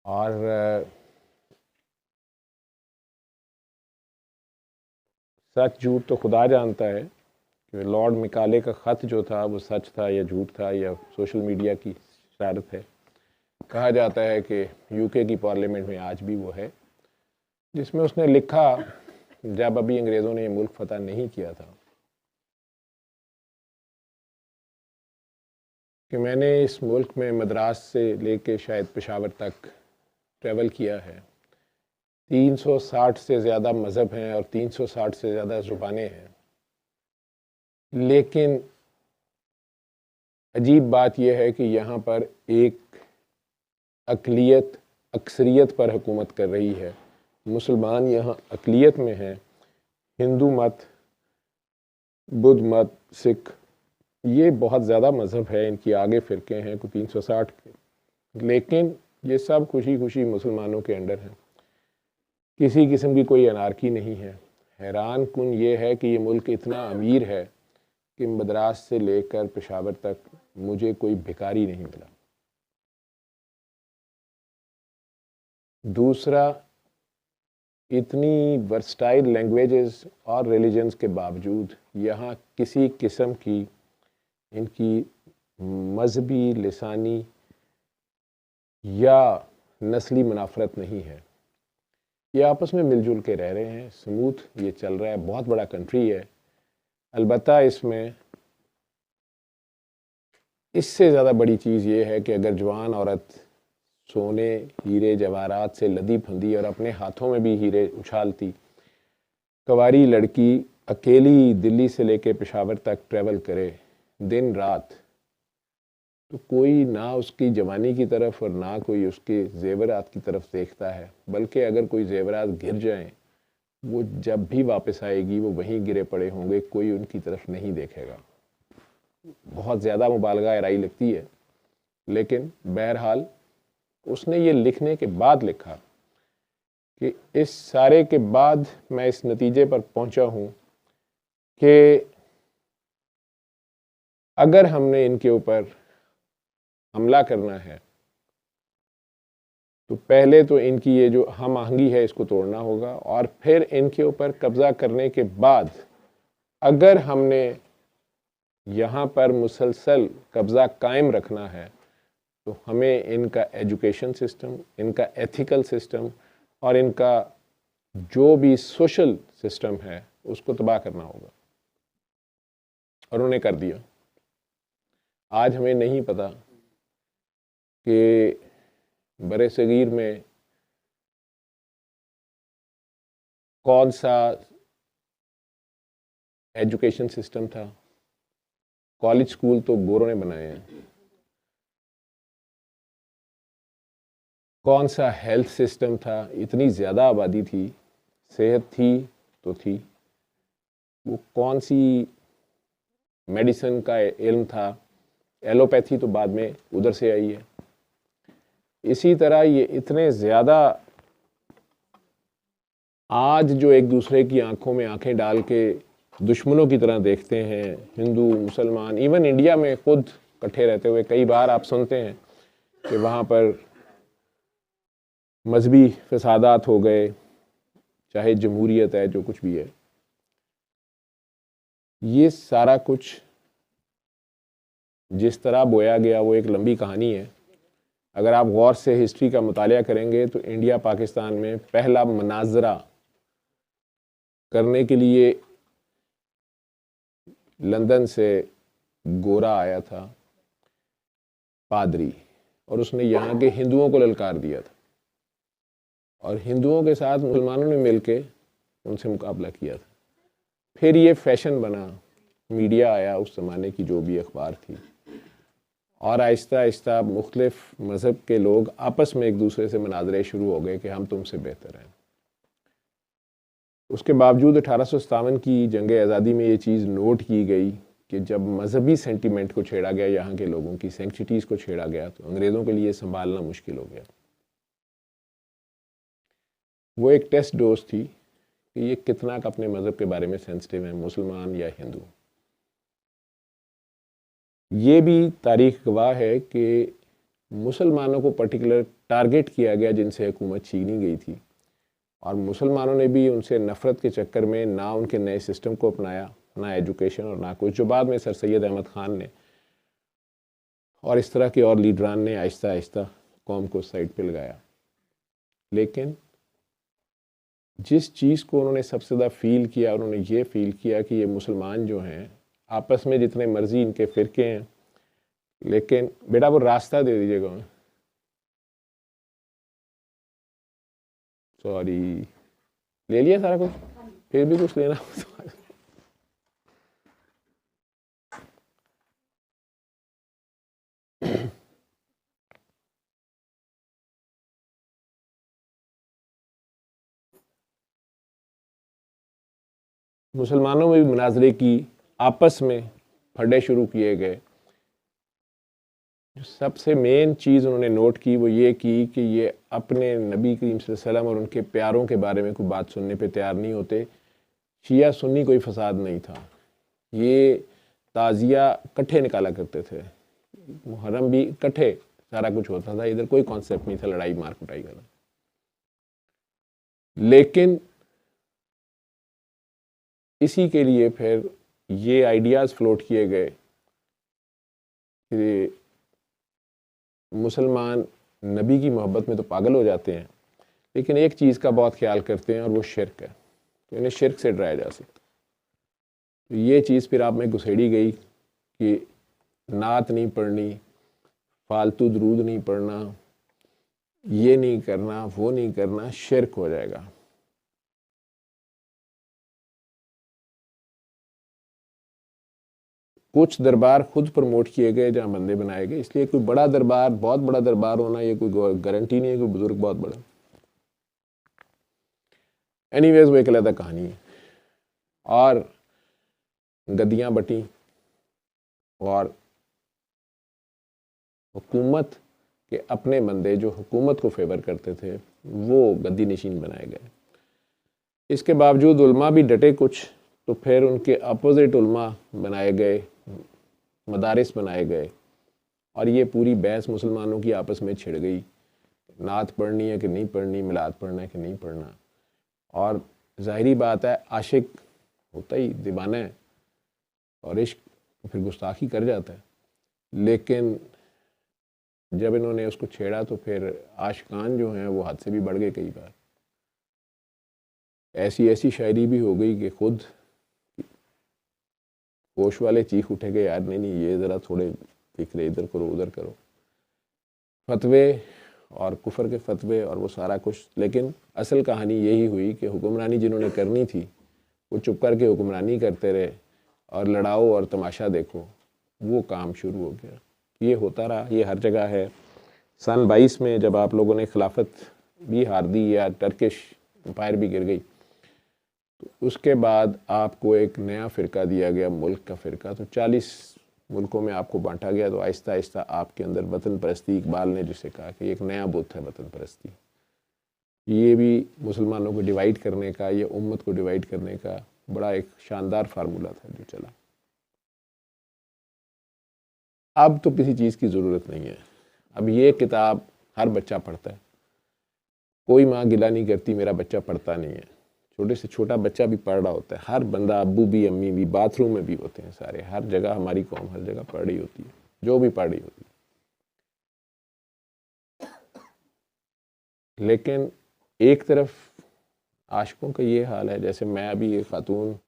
اور سچ جھوٹ تو خدا جانتا ہے کہ لارڈ مکالے کا خط جو تھا وہ سچ تھا یا جھوٹ تھا یا سوشل میڈیا کی شرارت ہے. کہا جاتا ہے کہ یو کے کی پارلیمنٹ میں آج بھی وہ ہے جس میں اس نے لکھا جب ابھی انگریزوں نے یہ ملک فتح نہیں کیا تھا کہ میں نے اس ملک میں مدراس سے لے کے شاید پشاور تک ٹریول کیا ہے. 360 سے زیادہ مذہب ہیں اور 360 سے زیادہ زبانیں ہیں، لیکن عجیب بات یہ ہے کہ یہاں پر ایک اقلیت اکثریت پر حکومت کر رہی ہے. مسلمان یہاں اقلیت میں ہیں، ہندو مت، بدھ مت، سکھ، یہ بہت زیادہ مذہب ہے، ان کی آگے فرقے ہیں کوئی 360 کے، لیکن یہ سب خوشی خوشی مسلمانوں کے انڈر ہیں. کسی قسم کی کوئی انارکی نہیں ہے. حیران کن یہ ہے کہ یہ ملک اتنا امیر ہے کہ مدراس سے لے کر پشاور تک مجھے کوئی بھکاری نہیں ملا. دوسرا، اتنی ورسٹائل لینگویجز اور ریلیجنز کے باوجود یہاں کسی قسم کی ان کی مذہبی، لسانی یا نسلی منافرت نہیں ہے. یہ آپس میں مل جل کے رہ رہے ہیں، سموتھ یہ چل رہا ہے. بہت بڑا کنٹری ہے. البتہ اس میں اس سے زیادہ بڑی چیز یہ ہے کہ اگر جوان عورت سونے، ہیرے، جواہرات سے لدی پھندی اور اپنے ہاتھوں میں بھی ہیرے اچھالتی، کنواری لڑکی اکیلی دلی سے لے کے پشاور تک ٹریول کرے دن رات، تو کوئی نہ اس کی جوانی کی طرف اور نہ کوئی اس کے زیورات کی طرف دیکھتا ہے، بلکہ اگر کوئی زیورات گر جائیں وہ جب بھی واپس آئے گی وہ وہیں گرے پڑے ہوں گے، کوئی ان کی طرف نہیں دیکھے گا. بہت زیادہ مبالغہ آرائی لگتی ہے، لیکن بہرحال اس نے یہ لکھنے کے بعد لکھا کہ اس سارے کے بعد میں اس نتیجے پر پہنچا ہوں کہ اگر ہم نے ان کے اوپر حملہ کرنا ہے تو پہلے تو ان کی یہ جو ہم آہنگی ہے اس کو توڑنا ہوگا، اور پھر ان کے اوپر قبضہ کرنے کے بعد اگر ہم نے یہاں پر مسلسل قبضہ قائم رکھنا ہے تو ہمیں ان کا ایجوکیشن سسٹم، ان کا ایتھیکل سسٹم اور ان کا جو بھی سوشل سسٹم ہے اس کو تباہ کرنا ہوگا. اور انہوں نے کر دیا. آج ہمیں نہیں پتا کہ بر صغیر میں کون سا ایجوکیشن سسٹم تھا. کالج سکول تو گوروں نے بنائے ہیں. کون سا ہیلتھ سسٹم تھا. اتنی زیادہ آبادی تھی، صحت تھی تو تھی. وہ کون سی میڈیسن کا علم تھا. ایلوپیتھی تو بعد میں ادھر سے آئی ہے. اسی طرح یہ اتنے زیادہ آج جو ایک دوسرے کی آنکھوں میں آنکھیں ڈال کے دشمنوں کی طرح دیکھتے ہیں، ہندو، مسلمان، ایون انڈیا میں خود کٹھے رہتے ہوئے کئی بار آپ سنتے ہیں کہ وہاں پر مذہبی فسادات ہو گئے، چاہے جمہوریت ہے، جو کچھ بھی ہے. یہ سارا کچھ جس طرح بویا گیا وہ ایک لمبی کہانی ہے. اگر آپ غور سے ہسٹری کا مطالعہ کریں گے تو انڈیا پاکستان میں پہلا مناظرہ کرنے کے لیے لندن سے گورا آیا تھا، پادری، اور اس نے یہاں کے ہندوؤں کو للکار دیا تھا، اور ہندوؤں کے ساتھ مسلمانوں نے مل کے ان سے مقابلہ کیا تھا. پھر یہ فیشن بنا، میڈیا آیا، اس زمانے کی جو بھی اخبار تھی، اور آہستہ آہستہ مختلف مذہب کے لوگ آپس میں ایک دوسرے سے مناظرے شروع ہو گئے کہ ہم تم سے بہتر ہیں. اس کے باوجود 1857 کی جنگ آزادی میں یہ چیز نوٹ کی گئی کہ جب مذہبی سینٹیمنٹ کو چھیڑا گیا، یہاں کے لوگوں کی سینکچٹیز کو چھیڑا گیا، تو انگریزوں کے لیے سنبھالنا مشکل ہو گیا. وہ ایک ٹیسٹ ڈوز تھی کہ یہ کتنا اپنے مذہب کے بارے میں سینسٹیو ہیں، مسلمان یا ہندو. یہ بھی تاریخ گواہ ہے کہ مسلمانوں کو پرٹیکولر ٹارگٹ کیا گیا جن سے حکومت چھینی گئی تھی، اور مسلمانوں نے بھی ان سے نفرت کے چکر میں نہ ان کے نئے سسٹم کو اپنایا، نہ ایجوکیشن اور نہ کچھ، جو بعد میں سر سید احمد خان نے اور اس طرح کے اور لیڈران نے آہستہ آہستہ قوم کو سائڈ پہ لگایا۔ لیکن جس چیز کو انہوں نے سب سے زیادہ فیل کیا، انہوں نے یہ فیل کیا کہ یہ مسلمان جو ہیں آپس میں جتنے مرضی ان کے فرقے ہیں، لیکن بیٹا وہ راستہ دے دیجیے گا، سوری لے لیا سارا کچھ، پھر بھی کچھ لینا مسلمانوں میں بھی مناظرے کی آپس میں پھڈے شروع کیے گئے۔ جو سب سے مین چیز انہوں نے نوٹ کی وہ یہ کی کہ یہ اپنے نبی کریم صلی اللہ علیہ وسلم اور ان کے پیاروں کے بارے میں کوئی بات سننے پہ تیار نہیں ہوتے۔ شیعہ سنی کوئی فساد نہیں تھا، یہ تعزیہ کٹھے نکالا کرتے تھے، محرم بھی کٹھے سارا کچھ ہوتا تھا، ادھر کوئی کانسیپٹ نہیں تھا لڑائی مار کٹائی کرنا۔ لیکن اسی کے لیے پھر یہ آئیڈیاز فلوٹ کیے گئے کہ مسلمان نبی کی محبت میں تو پاگل ہو جاتے ہیں، لیکن ایک چیز کا بہت خیال کرتے ہیں اور وہ شرک ہے، تو انہیں شرک سے ڈرایا جا سکتا۔ تو یہ چیز پھر آپ میں گھسیڑی گئی کہ نعت نہیں پڑھنی، فالتو درود نہیں پڑھنا، یہ نہیں کرنا، وہ نہیں کرنا، شرک ہو جائے گا۔ کچھ دربار خود پروموٹ کیے گئے جہاں بندے بنائے گئے، اس لیے کوئی بڑا دربار، بہت بڑا دربار ہونا یہ کوئی گارنٹی نہیں ہے کوئی بزرگ بہت بڑا۔ اینی ویز وہ ایک علیحدہ کہانی ہے۔ اور گدیاں بٹیں اور حکومت کے اپنے بندے جو حکومت کو فیور کرتے تھے وہ گدی نشین بنائے گئے۔ اس کے باوجود علماء بھی ڈٹے کچھ، تو پھر ان کے اپوزٹ علماء بنائے گئے، مدارس بنائے گئے، اور یہ پوری بحث مسلمانوں کی آپس میں چھڑ گئی، نعت پڑھنی ہے کہ نہیں پڑھنی، میلاد پڑھنا ہے کہ نہیں پڑھنا۔ اور ظاہری بات ہے عاشق ہوتا ہی دیوانہ ہے، اور عشق پھر گستاخی کر جاتا ہے، لیکن جب انہوں نے اس کو چھیڑا تو پھر عاشقان جو ہیں وہ حد سے بھی بڑھ گئے کئی بار۔ ایسی شاعری بھی ہو گئی کہ خود ہوش والے چیخ اٹھے گئے، یار نہیں یہ ذرا تھوڑے فکرے ادھر کرو ادھر کرو، فتوے اور کفر کے فتوے اور وہ سارا کچھ۔ لیکن اصل کہانی یہی ہوئی کہ حکمرانی جنہوں نے کرنی تھی وہ چپ کر کے حکمرانی کرتے رہے، اور لڑاؤ اور تماشا دیکھو، وہ کام شروع ہو گیا۔ یہ ہوتا رہا، یہ ہر جگہ ہے۔ سن 22 میں جب آپ لوگوں نے خلافت بھی ہار دی یا ٹرکش امپائر بھی گر گئی، تو اس کے بعد آپ کو ایک نیا فرقہ دیا گیا، ملک کا فرقہ، تو 40 ملکوں میں آپ کو بانٹا گیا، تو آہستہ آہستہ آپ کے اندر وطن پرستی، اقبال نے جسے کہا کہ ایک نیا بت ہے وطن پرستی، یہ بھی مسلمانوں کو ڈیوائیڈ کرنے کا، یہ امت کو ڈیوائیڈ کرنے کا بڑا ایک شاندار فارمولہ تھا جو چلا۔ اب تو کسی چیز کی ضرورت نہیں ہے، اب یہ کتاب ہر بچہ پڑھتا ہے، کوئی ماں گلہ نہیں کرتی میرا بچہ پڑھتا نہیں ہے، چھوٹے سے چھوٹا بچہ بھی پڑھ رہا ہوتا ہے، ہر بندہ، ابو بھی امی بھی، باتھ روم میں بھی ہوتے ہیں سارے، ہر جگہ ہماری قوم ہر جگہ پڑھ رہی ہوتی ہے، جو بھی پڑھ رہی ہوتی ہے۔ لیکن ایک طرف عاشقوں کا یہ حال ہے، جیسے میں ابھی ایک خاتون